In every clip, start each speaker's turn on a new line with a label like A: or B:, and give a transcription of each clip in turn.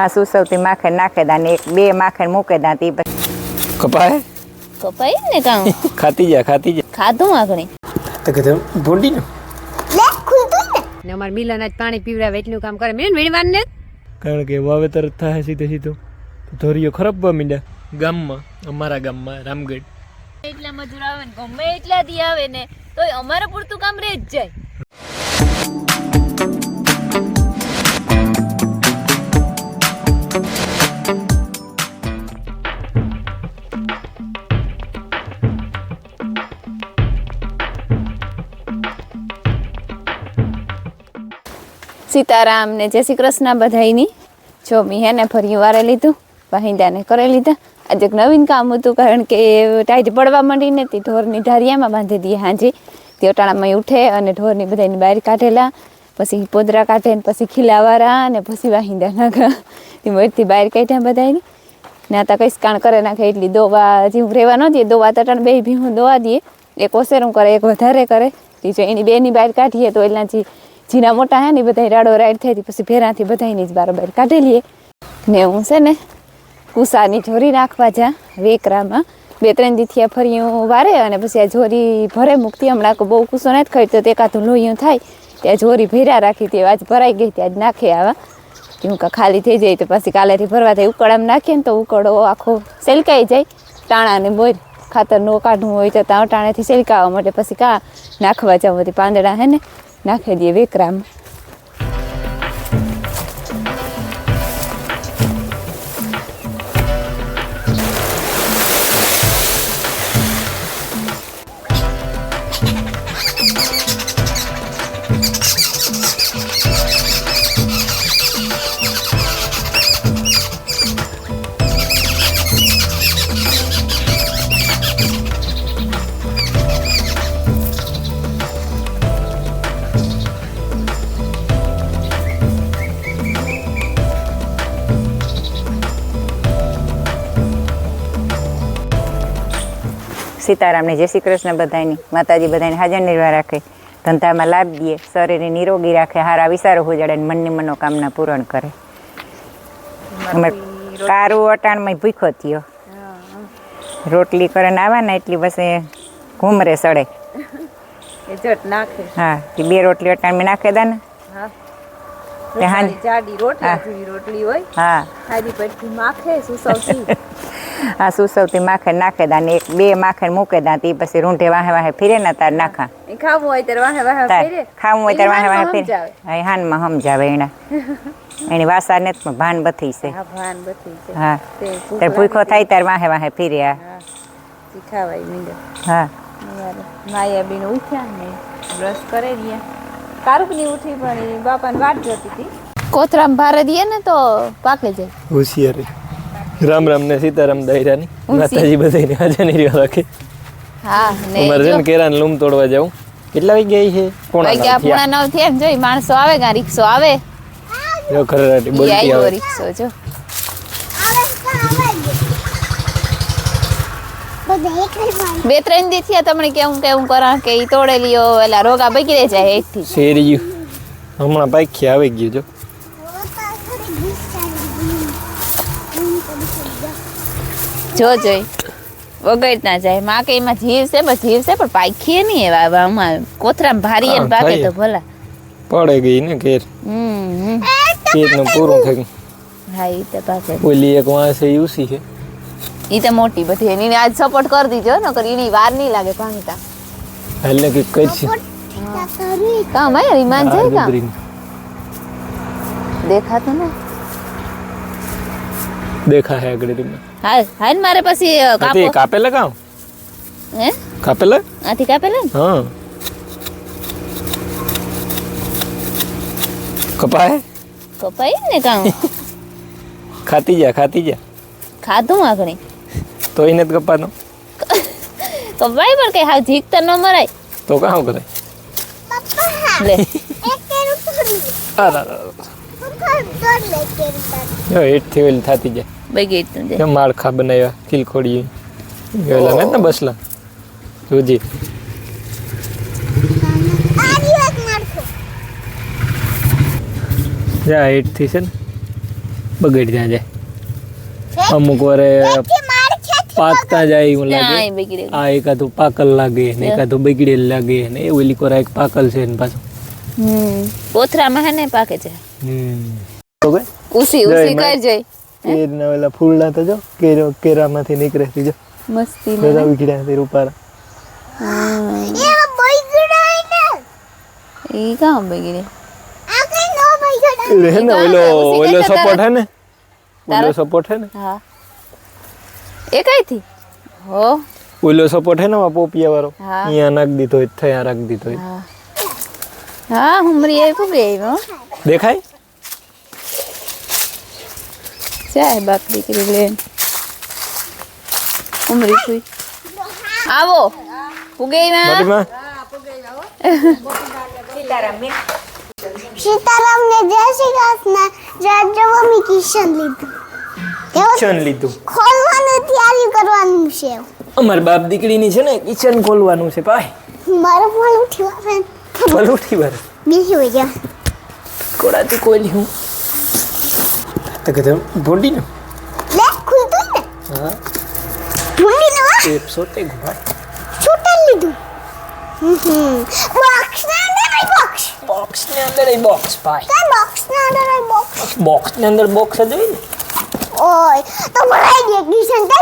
A: આ સુસવતી માખે નાખે દા ને એક બે માખે મૂકે દા તી
B: કપાય
C: કપાઈ ને કામ
B: ખાતી જા
C: ખાધું આગણી
B: તો કે ભૂંડી ને
D: લે ખુલતું
E: ને અમાર મિલન આજ પાણી પીવડાવે એટલું કામ કરે મેં વીણવાન ને
B: કારણ કે વાવેતર થાય સીધો ધોરીઓ ખરાબ મીંડા ગામમાં અમારા ગામમાં રામગઢ
C: એટલા મજૂર આવે ને ગમે એટલા દી આવે ને તોય અમારે પૂરતું કામ રહી જ જાય. સીતારામ ને જય શ્રી કૃષ્ણ બધાઈની. જો મેં હે ને ફરી વારે લીધું વાહિંદાને કરી લીધા. આજે એક નવીન કામ હતું કારણ કે ટાઈટ પડવા માંડી ને તે ઢોરની ધારિયામાં બાંધી દઈએ હાંજી. તે અટાણામાં ઉઠે અને ઢોરની બધાની બહાર કાઢેલા, પછી પોદરા કાઢે ને પછી ખીલાવાળા ને પછી વાહિંદા નાખા. તે મોરથી બહાર કાઢ્યા બધાની ને આતા કઈ કાણ કરે નાખે એટલી દોવા જેવું રહેવા ન દઈએ. દોવા તટાણ બે ભીહું દોવા દઈએ, એક ઓસેરું કરે એક વધારે કરે. તે જો એની બેની બહાર કાઢીએ તો એના જીના મોટા હે ને બધા રાડો રાઈડ થઈ પછી ભેરાથી બધાની જ બારોબાર કાઢી લઈએ. ને હું છે ને કુસાની ઢોરી નાખવા જા વેકરામાં 2-3 દીથી ફર્યું વારે અને પછી આ જોરી ભરે મૂકતી. હમણાં બહુ કુસો નથી ખરીદતો તે કાતું લોહીયું થાય ત્યાં જોરી ભેરા રાખી તે આજ ભરાઈ ગઈ ત્યાં જ નાખે આવા હું ખાલી થઈ જાય તો પછી કાલેથી ભરવા થાય. ઉકળામાં નાખીએ ને તો ઉકળો આખો સેલકાઈ જાય. ટાણાને બોર ખાતર નો કાઢવું હોય તો ત્યાં ટાણેથી સેલકાવા માટે પછી કા નાખવા જાવ બધી પાંદડા હે ને નાખી દઈએ વેકરામાં.
A: સીતારામને જય શ્રી કૃષ્ણ બધાની. માતાજી બધાને હાજર નિર્વાહ રાખે, ધંધામાં લાભ દે, શરીરને નિરોગી રાખે, હારા વિચારો હોજાડે ને મનની મનોકામના પૂરણ કરે. અમે કારું અટાણમાં ભૂખો થયો રોટલી કરે ને આવા ને એટલી બસ ઘૂમરે સડે હા બે રોટલી અટાણમાં નાખે દા ને હા સુસવતી માખે નાખે દા ને એક બે માખે મૂકે દા તી પછી રૂંઢે વાહે વાહે ફીરે ને તાર નાખા.
C: ખાવું હોય ત્યારે
A: વાહે વાહે ફીરે હાનમાં સમજાવે એના એની વાસા ને ભાન બથી છે. હા ત્યારે ભૂખો થાય ત્યારે વાહે વાહે ફીર્યા હા.
C: માયાબીન ઉઠ્યા ને બ્રશ કરી રહ્યા. કારુકની ઉઠી પણ બાપાને વાટ જોતી હતી. કોથરામ ભારે દઈએ ને તો પાકે જાય.
B: હોશિયારી. રામ રામ ને સીતારામ દાયરાની માતાજી બધાને હાજર નિર્વાહ રાખે.
C: હા ને
B: અમારે છે ને કેરાન લૂમ તોડવા જાઉં. કેટલા વાગ્યા છે?
C: પોણા 9 થયા ને જોઈ માણસો આવે ગા રિક્ષો આવે
B: જો ખરેરાટી બોલતી આવે
C: રિક્ષો જો બે ત્રણ દી થયા તમને કેવું કરા કે ઈ તોડે લ્યો એલા રોગા બગડી જાય હેઠથી
B: શેરી હમણાં પાખી આવી ગયું જો
C: જોઈ વગડ ના જાય માં કે એમાં જીવ છે પણ પાખીએ નહીં એવા આમાં કોથરામાં ભારી ને પાકે તો ભલા
B: પડે ગઈ ને ઘેર પેટનું પૂરું થઈ ગયું.
C: હા ઈ તો પાકે
B: ઓલી એક વાંસે યુસી છે
C: ઈ તો મોટી બધી એની આજ સપોર્ટ કરી દીજો નકર એની વાર નહીં લાગે પાણીતા
B: હાલે કે કરશે
C: કામ આય ઈમાન છે કામ દેખાતું ને
B: દેખા હે આગળ રીમાં
C: હાલ મારે પછી કાપો
B: કાપેલા કામ
C: હે
B: કાપેલા
C: આથી કાપેલા
B: હા કપાય
C: ને કામ
B: ખાતી જા
C: ખાધું આગણી
B: તો એને જ કપાનો
C: કપાય પણ કઈ હાવ જીક તો ન મરાય
B: તો કામ કરે
C: લે
B: હેઠ થી ઓલી થાતી જાય
C: બગીચું છે
B: માળખા બનાવ્યા ખીલખોડી ગયેલા ને બસલા જોજી જા હેઠ થી છે ને બગડી ત્યાં જાય અમુક વારે પાકતા જાય એવું લાગે
C: નાય બગડે
B: આ એકાદું પાકલ લાગે ને એકાદું બગડેલ લાગે ને એવું ઓલી કોરા એક પાકલ છે ને પાછું
C: કોથરામાં હે ને પાકે છે
B: તો કે
C: ઉસી
B: જય
C: કર જઈ
B: કેરના ઓલા ફૂલડા તો જો કેરામાંથી નીકળે છે જો
C: મસ્તી
B: બધા ઉઘડ્યા છે રૂપારા
C: ઈ કામ બગડે
B: હે ને ઓલો સપોર્ટ હે ને ઓલો સપોર્ટ હે ને
C: હા એ કઈ થી હો
B: ઓલો સપોર્ટ હે ને પોપિયા વાળો
C: હા.
B: અહીંયા નાખ દીધો હોય થયા રાખ દીધો હોય
C: હા હા હુમરી આવી પુગે હો
B: દેખાય
C: ચાય બાપ દીકરી લે ઉમરી કોઈ આવો પુગે માં
B: માટીમાં
D: સીતારામ ને જય શ્રી કૃષ્ણ રાજ્યમાં મેં કિશન લીધું
B: કિચન લીધું
D: ખોલવાનું તૈયારી કરવાનું છે
B: અમાર બાપ દીકરીની છે ને કિચન ખોલવાનું છે ભાઈ
D: મારો ફોન ઉઠ્યો
B: પલુઠી વાર
D: બીજી હોય ગયા
B: કોડાથી કોઈલી હું તો કદમ ભોંડી ને
D: લે ખુલતું ને
B: હા
D: ભૂંડી ને વા
B: ટેપ સોતે ભાઈ
D: છૂટન લીધું બોક્સ ને અંદર બોક્સ
B: બોક્સ ની અંદર એ બોક્સ ભાઈ
D: કે બોક્સ ને અંદર બોક્સ
B: બોક્સ ની અંદર બોક્સ જ હોય ને
D: ઓય તો ભરાઈ ગઈ કિશન તે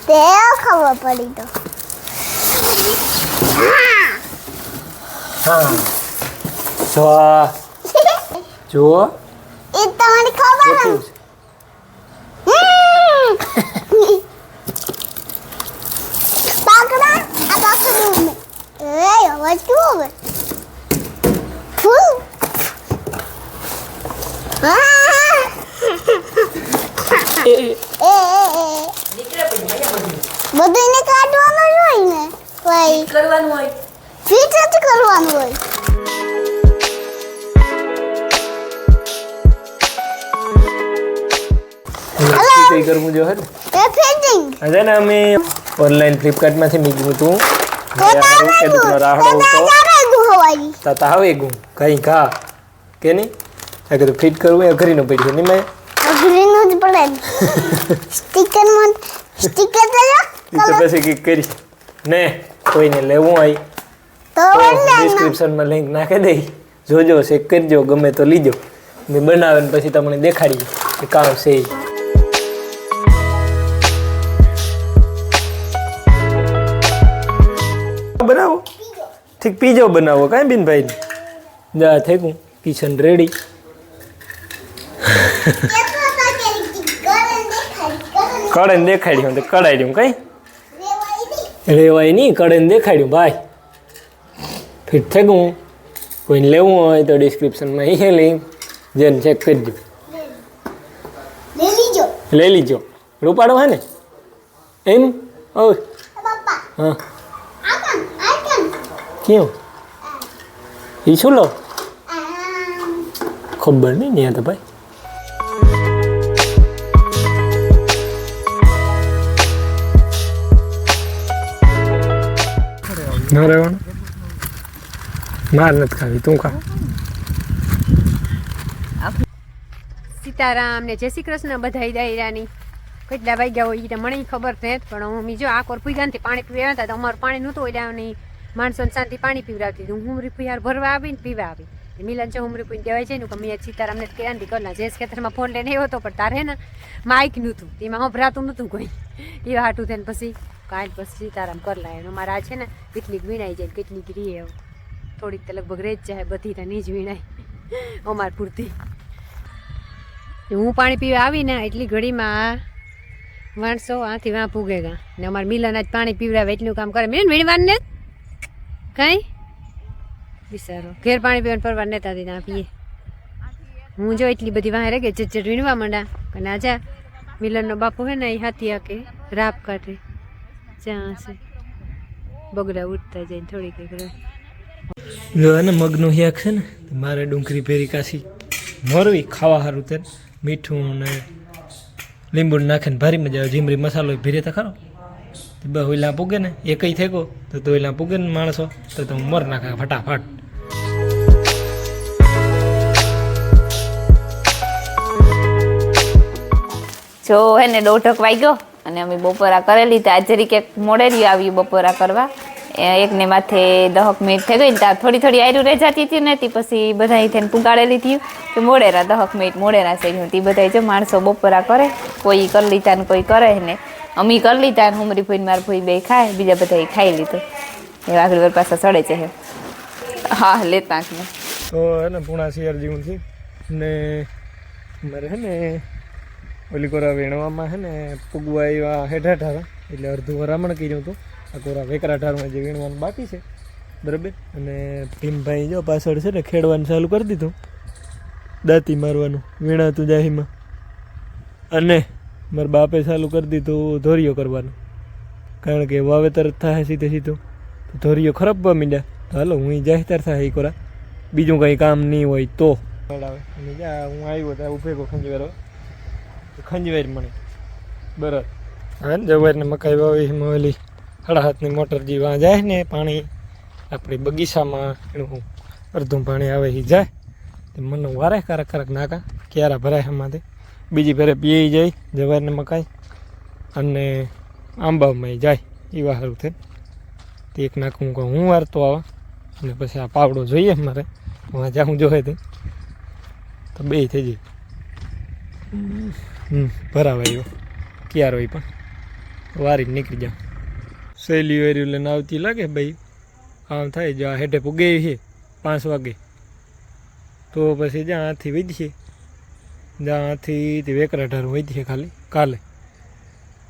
D: તે ખબર પડી તો
B: હા જો
D: એ તમારી ખબર
B: કેવું છે
D: પાકડા આ પાકડું એ અવાજ કેવો આવે ફૂલ
B: એ
D: બધું એને કાઢવાનું જ હોય ને ભાઈ
A: કરવાનું હોય
D: ફિટ જ કરવાનું હોય
B: કઈ કરવું જો હે ને
D: એ ફિટિંગ
B: આજે ને અમે ઓનલાઈન ફ્લિપકાર્ટ માંથી મીગું તું
D: તો
B: હારું કે દુખનો રાહડો હતો
D: હવાઈ
B: તાતા આવે ગું કઈ કા કે નહીં આ કીધું ફિટ કરવું એ ઘરી ન પડી નહીં મેં
D: અઘરીનું જ પડે સ્ટીકર તો જો
B: ઈ તો પછી કઈક કરી ને કોઈને લેવું હોય
D: તો
B: તો
D: ઓનલાઈન
B: ડિસ્ક્રિપ્શનમાં લિંક નાખી દઈ જોજો ચેક કરજો ગમે તો લીજો મેં બનાવે ને પછી તમને દેખાડી કે કામ છે ઈ. બનાવો ઠીક પીજો બનાવો કાંઈ બિનભાઈ જા થેકું કિચન રેડી કડે દેખાડ્યું તો કડાઈ કઈ રેવાય નહીં કડે દેખાડ્યું ભાઈ ફિટ થેકું કોઈને લેવું હોય તો ડિસ્ક્રિપ્શનમાં એ લિંક જેને ચેક કરજો લઈ લીજો રૂપાડો હે ને એમ ઓ હા ક્યાં એ શું લો ખબર નહીં ત્યાં તો ભાઈ ન રહેવાનું માર નથી ખાવી તું ખા
E: સીતારામ ને જય શ્રી કૃષ્ણ બધાય દાયરાની કેટલા વાગ્યા હોય એ તો મને ખબર નથી પણ હું જો આ કોર પૂગાનથી પાણી પીવા હતા તો અમારું પાણી નહોતું એટલે ની માણસોને શાંતિ પાણી પીવડાવતી હતી હું હુમરી યાર ભરવા આવીને પીવા આવી મિલન છે હુમરી પૂઈ દેવાય છે ને કે મેં સીતારામને કહેવાથી કરના જે ખેતરમાં ફોન લઈને આવ્યો હતો પણ તારે ને માઇક નહોતું એમાં સંભળાતું નહોતું કોઈ એ હાટું થઈને પછી કાંઈ પછી સીતારામ કરી લાવે અમારે આ છે ને કેટલીક વીણાઈ જાય કેટલીક રીએ થોડીક તો લગભગ રેજ જાય બધી તો નહીં જ વીણાય અમાર પૂરતી હું પાણી પીવા આવીને એટલી ઘડીમાં માણસો આથી વાં પૂગે ગા ને અમારે મિલન આજ પાણી પીવડાવે એટલું કામ કરે મેં વીણવાને કાંઈ બિચારો ઘેર પાણી પીવાનું પરવાર નતા દીધા પીએ હું જો એટલી બધી વાહે રહે ચટ વીણવા માંડા અને આજા મિલનનો બાપુ હે ને એ હાથી આકે રાપ કાઢે જ્યાં છે બગડા ઉઠતા જાય થોડી કંઈક રહે
B: જો ને મગનું હિયાક છે ને મારે ડુંગળી ભેરી કાશી મોરવી ખાવા સારું તે મીઠું ને લીંબુ નાખીને ભારી મજા આવે જીમરી મસાલો ભીરે તો ખરો બહુલા પૂગે ને એ કઈ થેકો તો તોયલા પૂગે ને માણસો તો મર નાખે ફટાફટ
C: જો હે ને 1:30 વાગ્યો અને અમે બપોરા કરેલી તો આજે રીકે મોડેલી આવી બપોરા કરવા એકને માથે 10 મિનિટ થઈ ગઈ ને ત્યાં થોડી થોડી આયરું રહી જતી હતી ને તે પછી બધા થઈને પુગાડેલી હતી કે મોડેરા 10 મિનિટ મોડેરા થઈ ગયું તે બધા જો માણસો બપોરા કરે કોઈ કરી લીધા ને કોઈ કરે ને અમી કરી લીધા ને હુમરી ફોઈને માર ફોઈ બે ખાય બીજા બધા ખાઈ લીધું એ આગળ વાર પાછા સડે છે હા લેતા ને
B: તો હે ને પૂણા શિયાર જેવું છે ને મારે હે ને ઓલી કોરા વીણવામાં હે ને પૂગવા આવ્યા હેઠા ઠારા એટલે અડધું વરામણ કર્યું હતું આ કોરા વેકરા ઠારમાં જે વીણવાનું બાકી છે બરાબર અને ભીમભાઈ જો પાછળ છે ને ખેડવાનું ચાલુ કરી દીધું દાંતી મારવાનું વીણાતું જાહીમાં અને મારા બાપે ચાલુ કરી દીધું ધોરિયો કરવાનું કારણ કે વાવેતર થાય સીધે સીધું તો ધોરિયો ખરાબવા માંડ્યા તો હાલો હું જાહેર થાય એ કોરા બીજું કંઈ કામ નહીં હોય તો આવે અને જ્યાં હું આવ્યો ત્યાં ઉભેગો ખંજવારો ખંજવારી મને બરાબર હા જવારને મકાઈ વાવી ઓલી 7.5 મોટર જે વાં જાય ને પાણી આપણી બગીચામાં એનું અડધું પાણી આવે એ જાય તે મને વારે કારક કારક નાકા ક્યારા ભરાય એમાંથી બીજી ફેરે પીઈ જાય જવારને મકાઈ અને આંબામાં જાય એવા સારું થાય તે એક નાખું કહું હું વારતો આવે અને પછી આ પાવડો જોઈએ મારે વાં જાઉં જોવે તે તો બે થઈ જાય ભરાવાયો ક્યારો એ પણ વારી નીકળી જાઉં સહેલી વેર્યું લઈને આવતી લાગે ભાઈ આમ થાય જો આ હેઠે પૂગે છે 5 વાગે તો પછી જ્યાં આથી વધીએ જ્યાં આથી તે વેકરા ઢાર વધીએ ખાલી કાલે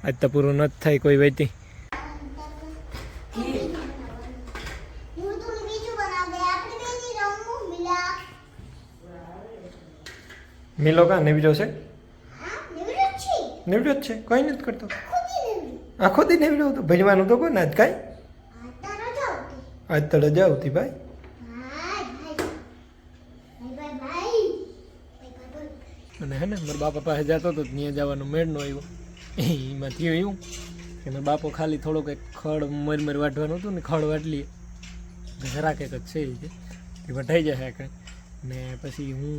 B: આજ તો પૂરું નથી થાય કોઈ વહેતી મિલો કા નેવડો છે નેવડો જ છે કંઈ નથી કરતો આખો દી નેવડો તો ભજવાનું તો કોઈ ના જ કાંઈ આજ તો રજા આવતી ભાઈ અને હે ને મારા બાપા પાસે જતો હતો ત્યાં જવાનો મેળ નો આવ્યો એમાં થયું એવું કે મારા બાપો ખાલી થોડોક એક ખડ મરમર વાટવાનું હતું ને ખડ વાટલીએ જરાક એક જ છે એ વટાઈ જાય કાંઈ ને પછી હું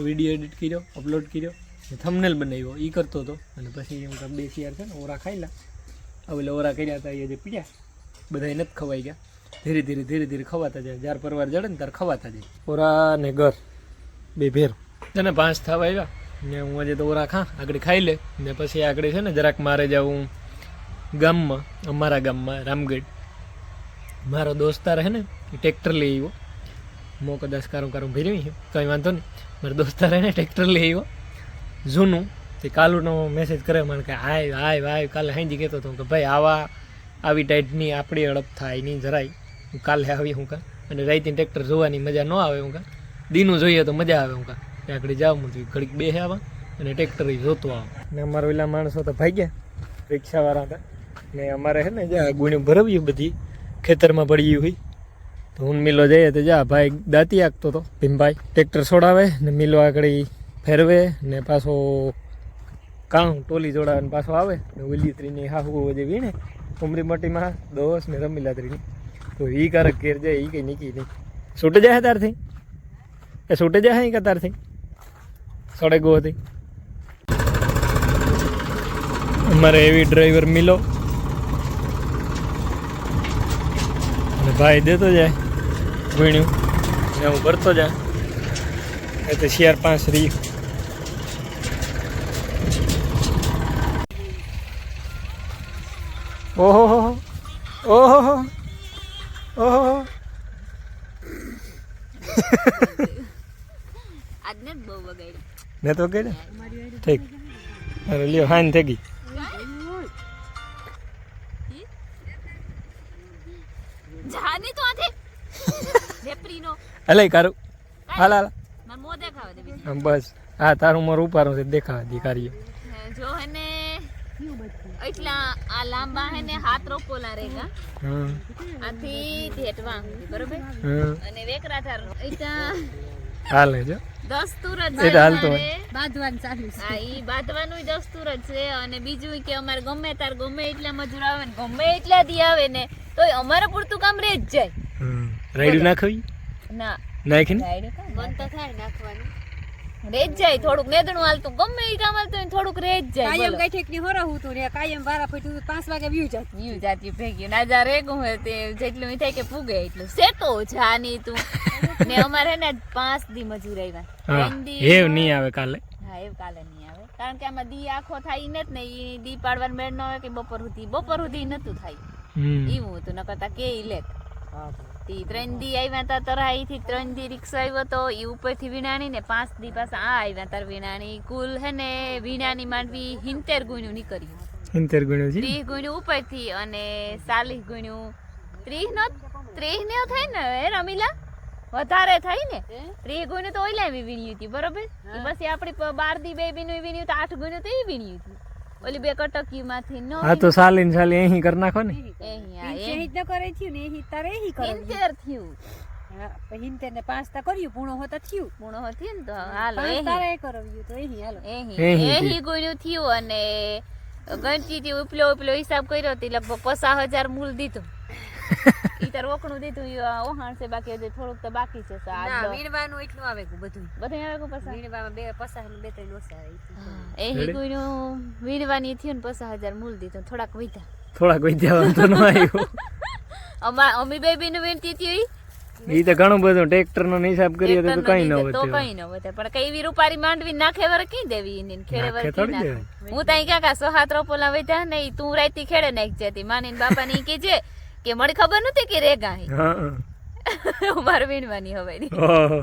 B: વિડીયો એડિટ કર્યો અપલોડ કર્યો ને થંબનેલ બનાવ્યો એ કરતો હતો અને પછી હું 2 શિયાર છે ને ઓરા ખાઈલા હવે ઓરા કર્યા હતા એ જે પીડ્યા બધા નથી ખવાઈ ગયા ધીરે ધીરે ખવાતા જાય જ્યારે પરવાર જડે ને ત્યારે ખવાતા જાય ઓરા ને ઘર બે ભેર એને 5 થવા આવ્યા ને હું આજે તો ઓરા આગળ ખાઈ લે ને પછી આગળ છે ને જરાક મારે જાઉં ગામમાં અમારા ગામમાં રામગઢ મારો દોસ્તાર હે ને એ ટ્રેક્ટર લઈ આવ્યો મો કદાચ કારું ભેરવી કંઈ વાંધો નહીં મારો દોસ્તાર હે ને ટ્રેક્ટર લઈ આવ્યો જૂનું તે કાલુનો મેસેજ કરે મને કે આય કાલે હાંજી કહેતો હતો કે ભાઈ આવી ટાઈટની આપણી અડપ થાય નહીં જરાય હું કાલે આવી હું કા અને રાઈતી ટ્રેક્ટર જોવાની મજા ન આવે હું કા દીનું જોઈએ તો મજા આવે હું કા ત્યાં આગળ જાઉં હું ઘડીક બે આવા અને ટ્રેક્ટર જોતો આવું ને અમારા ઓલા માણસો તો ભાગ્યા રિક્ષાવાળા હતા ને અમારે છે ને જ્યાં ગુણ્યું ભરવ્યું બધી ખેતરમાં પડી ગયું હોય તો હું મિલો જઈએ તો જા ભાઈ દાંતી આગતો હતો ભીમભાઈ ટ્રેક્ટર છોડાવે ને મિલો આગળ ફેરવે ને પાછો કાં ટોલી જોડાવે ને પાછો આવે ને ઓલી ત્રીની હાહુ જે વીણે ઉમરી મોટીમાં દોસ ને રમીલા ત્રીની તો એ કારક ઘેર જાય એ કંઈ નીકળી નહીં છૂટે જાય તારથી એ છૂટે જાય કે તારથી સડે ગો હતી અમારે એવી ડ્રાઈવર મિલો અને ભાઈ દેતો જાય વીણ્યું ને હું ભરતો જાય એ તો શિયાર 5 રહી ઓહો ઓહો ઓહો
C: આજને બહુ વગાડ્યું
B: ને તો કે ઠીક અરે લ્યો હાન થઈ ગઈ
C: જાની તો આથે રેપરીનો
B: અલે કારું હાલ
C: માર મો દેખાવા દે
B: બસ હા તારું મોર ઉપારું છે દેખાવા દી કાર્ય
C: જો હેને એટલા આ લાંબા હેને હાથ રોપોલા રેગા આથી ઢેટવા બરોબર અને વેકરા થાર એટા
B: હાલે જો
C: દસ્તુર જ
B: એ તો હાલતો
E: બાંધવાનું ચાલુ છે
C: હા ઈ બાંધવાનું દસ્તુર જ છે અને બીજું કે અમારે ગમે એટલા મજૂર આવે ને ગમે એટલા દી આવે ને તોય અમારે પૂરતું કામ રહે જ જાય
B: રાઈડ નાખવી
C: ના
B: નાખીને
C: રાઈડ બંધ તો થાય નાખવાનું રેજ જાય થોડુંક નેદણું હાલતું ગમે એ કામ હાલતું હોય ને થોડુંક રેજ જાય
E: કાયમ
C: બોલો.
E: કઈ ઠેકની હોરા હું તું ને કાયમ બારા ફૂટું 5 વાગે વ્યુ જાત
C: વ્યુ જાતી ભેગી ના જા રેગું હે તે જેટલું ઈ થાય કે પૂગે એટલું સેટો જાની તું ને અમારે હે ને 5 દી મજૂર આવ્યા
B: હા
C: 3 દી
B: એવ નહીં આવે કાલે
C: હા એ કાલે નહીં આવે કારણ કે આમાં દી આખો થાય ઈ ને ઈ દી પાડવાનું મેળ ન આવે કે બપોર સુધી નતું થાય એવું હતું ન કરતા કે ઈ લેત તી 3 દી આવ્યા તા તરાઈ થી 3 દી રિક્ષા આવ્યો તો ઈ ઉપરથી વીણાની ને 5 દી પાછા આ આવ્યા તાર વીણાની કુલ હે ને વીણાની માંડવી 70 ગુણ્યું નીકળ્યું
B: 70 ગુણ્યું છે
C: 30 ગુણ્યું ઉપરથી અને 40 ગુણ્યું 30 ને થાય ને હે રમીલા વધારે થાય ને 30 ગુણ્યું તો ઓઈલા વીણ્યું હતી બરોબર ઈ પછી આપણી 12 દી બે બીનું વીણ્યું તો 8 ગુણ્યું તો ઈ વીણ્યું હતું ઓલી બે કટકી માંથી નો
B: આ તો સાલી અહીં કરી નાખો ને
E: શહીદ ન કરે થયું ને એ તારે એ કરે
C: 70 થયું
E: હિંતેર ને 5 તા કર્યું પૂણો હોતા થયું
C: પૂણો હતી ને તો હાલો
E: પાંચ તારે કરવ્યું તો એહી હાલો
C: એહી ગુણ્યું થયું અને ગણતી થી ઉપલો હિસાબ કર્યો હતી લગભગ 50,000 મૂળ દીધું ઈ તાર ઓકણું દીધું ઓહાણ છે બાકી હજી થોડુંક તો બાકી છે
E: ના વીણવાનું એટલું આવે બધું
C: બધું આવે કે પસા
E: વીણવામાં 50 ને 2-3 ઓછા આવે
C: એહી ગુણ્યું વીણવાની થયું ને 50,000 મૂળ દીધું થોડાક વધ્યા
B: થોડાક વિદ્યા તો ન આવ્યું
C: અમી બેબી નું વીણતી હતી
B: ઈ તો ઘણું બધું ટ્રેક્ટર નો હિસાબ કરીએ તો કઈ ન
C: તો
B: વધે
C: કઈ ન વધે પણ કઈ એવી રૂપારી માંડવી નાખે વર કી દેવી ઈની ખેડે વર
B: નાખે
C: કી
B: થોડી
C: નાખે હું તાઈ કાકા સોહાત રોપોલા વધ્યા ને ઈ તું રાતી ખેડે નાખ જતી માની બાપા ની કીજે કે મને ખબર નતી કે રેગા હે
B: હા
C: મારે વીણવાની હવે
B: ઓહો